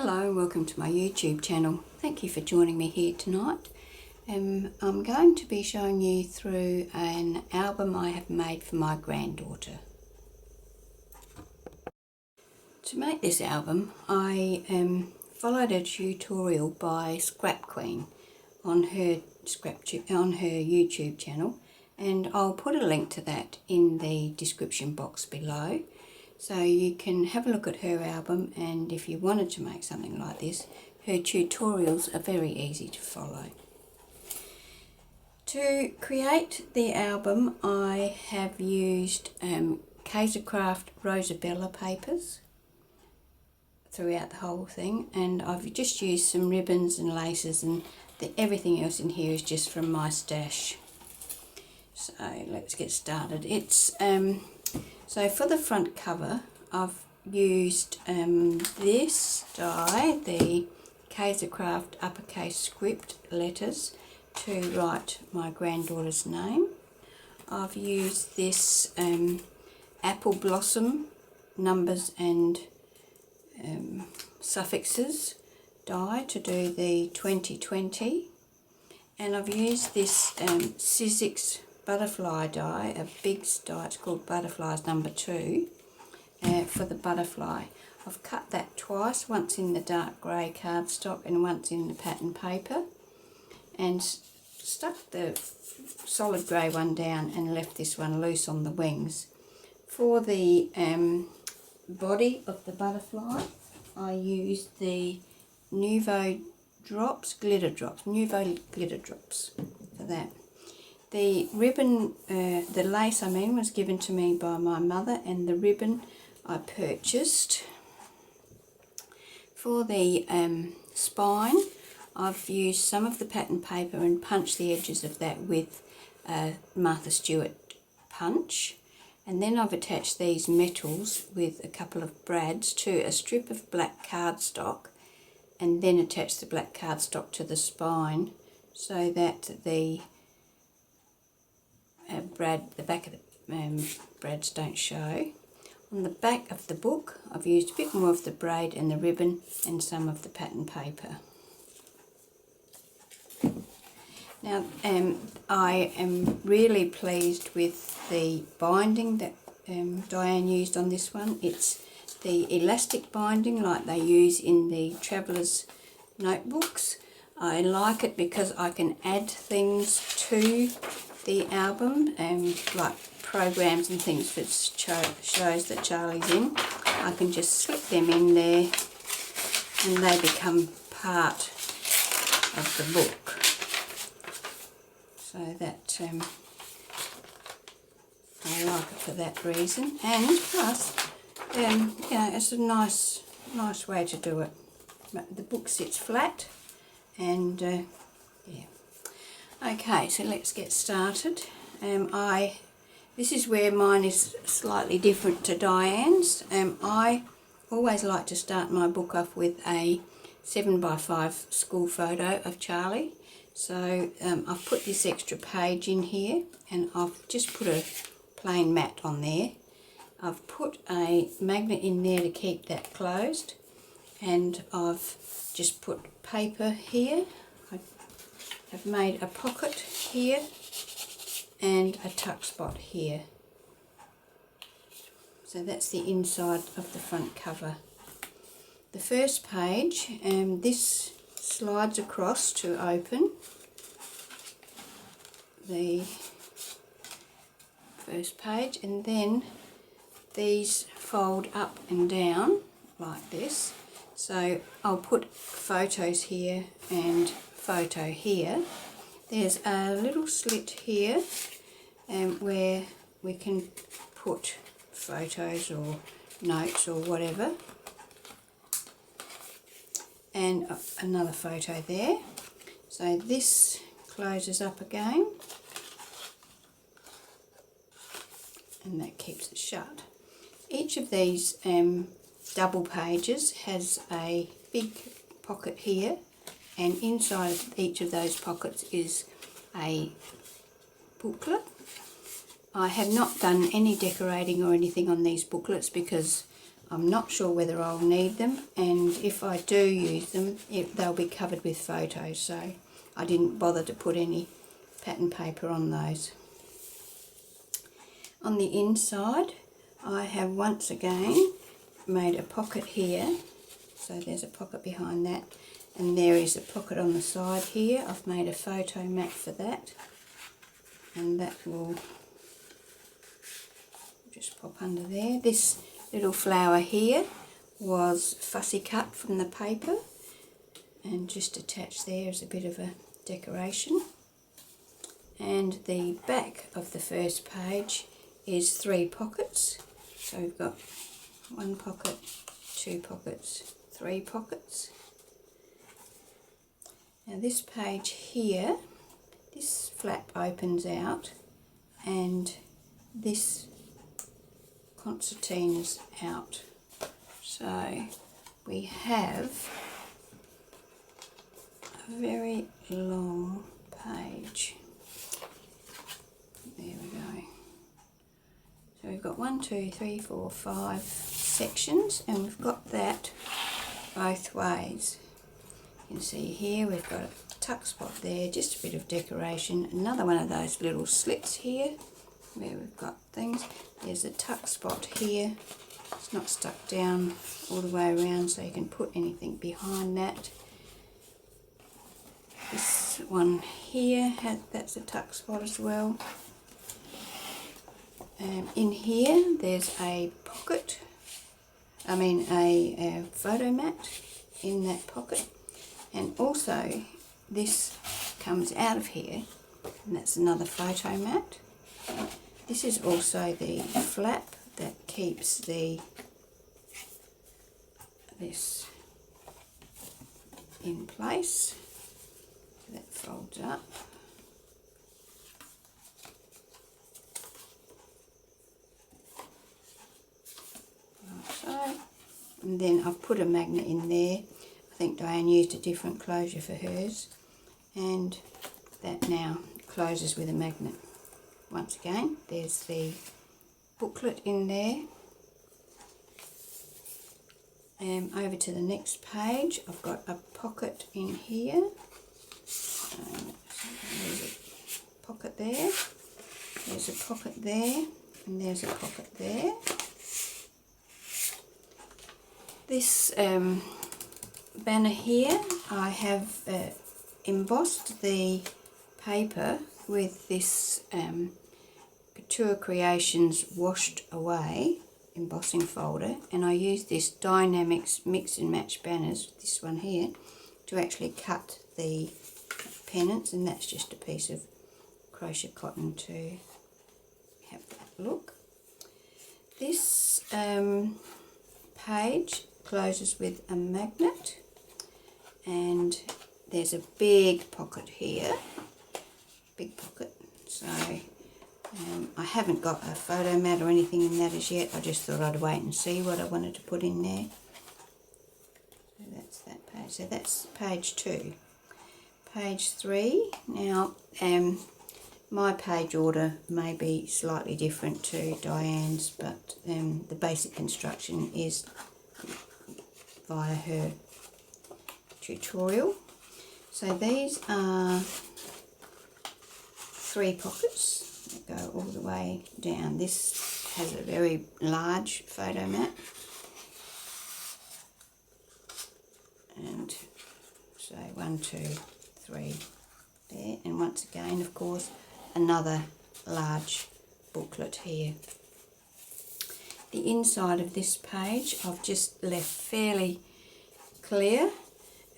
Hello and welcome to my YouTube channel. Thank you for joining me here tonight. I'm going to be showing you through an album I have made for my granddaughter. To make this album I followed a tutorial by ScrapQueen on her YouTube channel, and I'll put a link to that in the description box below. So you can have a look at her album, and if you wanted to make something like this, her tutorials are very easy to follow. To create the album I have used Kaisercraft Rosabella papers throughout the whole thing, and I've just used some ribbons and laces, and everything else in here is just from my stash. So let's get started. It's so for the front cover, I've used this die, the Kaisercraft uppercase script letters, to write my granddaughter's name. I've used this apple blossom numbers and suffixes die to do the 2020, and I've used this Sizzix butterfly die, a big die, it's called Butterflies number 2, for the butterfly. I've cut that twice, once in the dark grey cardstock and once in the pattern paper, and stuck the solid grey one down and left this one loose on the wings. For the body of the butterfly I used the Nouveau glitter drops for that. The ribbon, the lace was given to me by my mother, and the ribbon I purchased. For the spine, I've used some of the pattern paper and punched the edges of that with Martha Stewart punch, and then I've attached these metals with a couple of brads to a strip of black cardstock, and then attached the black cardstock to the spine so that the back of the brads don't show. On the back of the book I've used a bit more of the braid and the ribbon and some of the pattern paper. Now I am really pleased with the binding that Diane used on this one. It's the elastic binding like they use in the Traveller's notebooks. I like it because I can add things to the album, like programs and things for shows that Charlie's in. I can just slip them in there and they become part of the book. So that I like it for that reason, and plus it's a nice way to do it. The book sits flat, and yeah. Okay, so let's get started. This is where mine is slightly different to Diane's. I always like to start my book off with a 7x5 school photo of Charlie. So I've put this extra page in here, and I've just put a plain mat on there. I've put a magnet in there to keep that closed, and I've just put paper here. I've made a pocket here and a tuck spot here. So that's the inside of the front cover. The first page, this slides across to open the first page, and then these fold up and down like this. So I'll put photos here and photo here. There's a little slit here where we can put photos or notes or whatever, and another photo there. So this closes up again, and that keeps it shut. Each of these double pages has a big pocket here, and inside of each of those pockets is a booklet. I have not done any decorating or anything on these booklets because I'm not sure whether I'll need them, and if I do use them, they'll be covered with photos, so I didn't bother to put any pattern paper on those. On the inside, I have once again made a pocket here, so there's a pocket behind that, and there is a pocket on the side here. I've made a photo mat for that, and that will just pop under there. This little flower here was fussy cut from the paper and just attached there as a bit of a decoration. And the back of the first page is 3 pockets. So we've got 1 pocket, 2 pockets, 3 pockets. Now this page here, this flap opens out and this concertina's out. So we have a very long page. There we go. So we've got 1, 2, 3, 4, 5 sections, and we've got that both ways. You can see here we've got a tuck spot there, just a bit of decoration. Another one of those little slits here where we've got things. There's a tuck spot here. It's not stuck down all the way around, so you can put anything behind that. This one here, that's a tuck spot as well. In here there's a pocket, a photo mat in that pocket, and also this comes out of here, and that's another photo mat. This is also the flap that keeps this in place. That folds up. Like so. And then I've put a magnet in there. I think Diane used a different closure for hers. And that now closes with a magnet. Once again, there's the booklet in there. Over to the next page, I've got a pocket in here. There's a pocket there, there's a pocket there, and there's a pocket there. This banner here, I have embossed the paper with this Couture Creations Washed Away embossing folder, and I use this Dynamics Mix and Match banners, this one here, to actually cut the pennants, and that's just a piece of crochet cotton to have that look. This page closes with a magnet, and there's a big pocket here, big pocket. So I haven't got a photo mat or anything in that as yet. I just thought I'd wait and see what I wanted to put in there. So that's that page. So that's page 2. Page 3. Now my page order may be slightly different to Diane's, but the basic construction is via her tutorial. So these are 3 pockets that go all the way down. This has a very large photo mat, and so 1, 2, 3 there, and once again, of course, another large booklet here. The inside of this page I've just left fairly clear.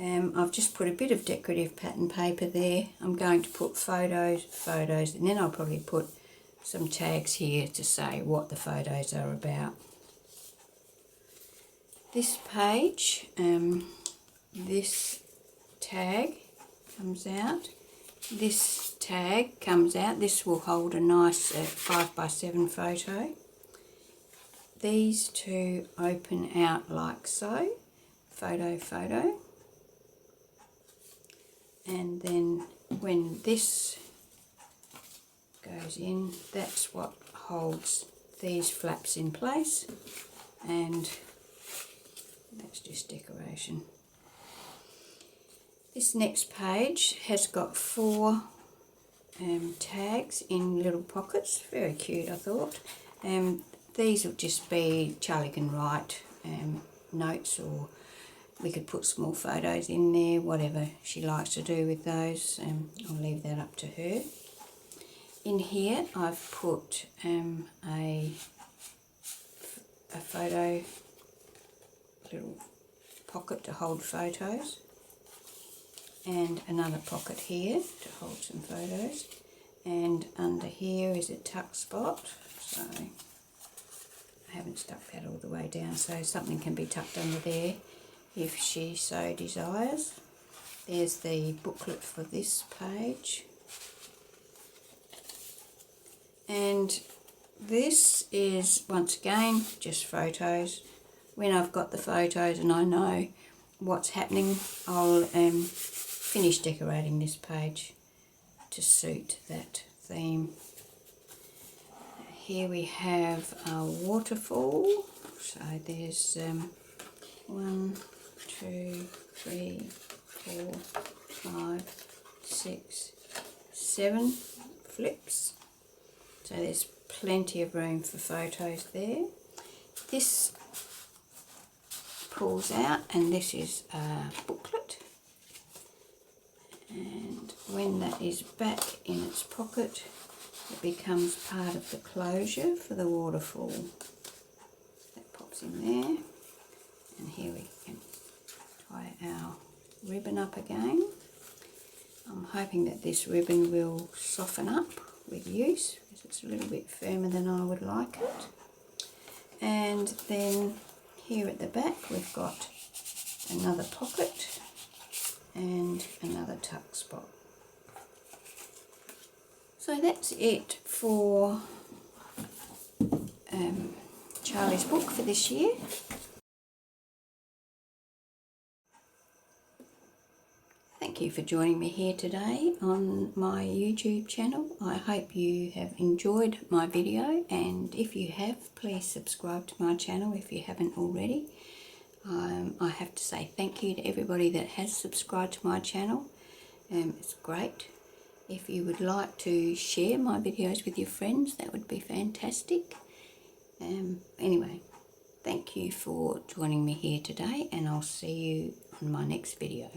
I've just put a bit of decorative pattern paper there. I'm going to put photos, and then I'll probably put some tags here to say what the photos are about. This page, this tag comes out, this tag comes out. This will hold a nice 5x7 photo. These 2 open out like so, photo, photo. And then when this goes in, that's what holds these flaps in place, and this decoration. This next page has got 4 tags in little pockets. Very cute, I thought. These will just be Charli can write notes, or we could put small photos in there, whatever she likes to do with those. I'll leave that up to her. In here I've put a photo, little pocket to hold photos, and another pocket here to hold some photos, and under here is a tuck spot, so I haven't stuck that all the way down, so something can be tucked under there if she so desires. There's the booklet for this page, and this is once again just photos. When I've got the photos and I know what's happening, I'll finish decorating this page to suit that theme. Here we have a waterfall, so there's 1, 2, 3, 4, 5, 6, 7 flips, so there's plenty of room for photos there. This pulls out, and this is a booklet, and when that is back in its pocket, it becomes part of the closure for the waterfall. That pops in there, and here we can tie our ribbon up again. I'm hoping that this ribbon will soften up with use, because it's a little bit firmer than I would like it. And then here at the back we've got another pocket and another tuck spot. So that's it for Charli's book for this year. Thank you for joining me here today on my YouTube channel. I hope you have enjoyed my video, and if you have, please subscribe to my channel if you haven't already. I have to say thank you to everybody that has subscribed to my channel. It's great. If you would like to share my videos with your friends, that would be fantastic. Anyway, thank you for joining me here today, and I'll see you on my next video.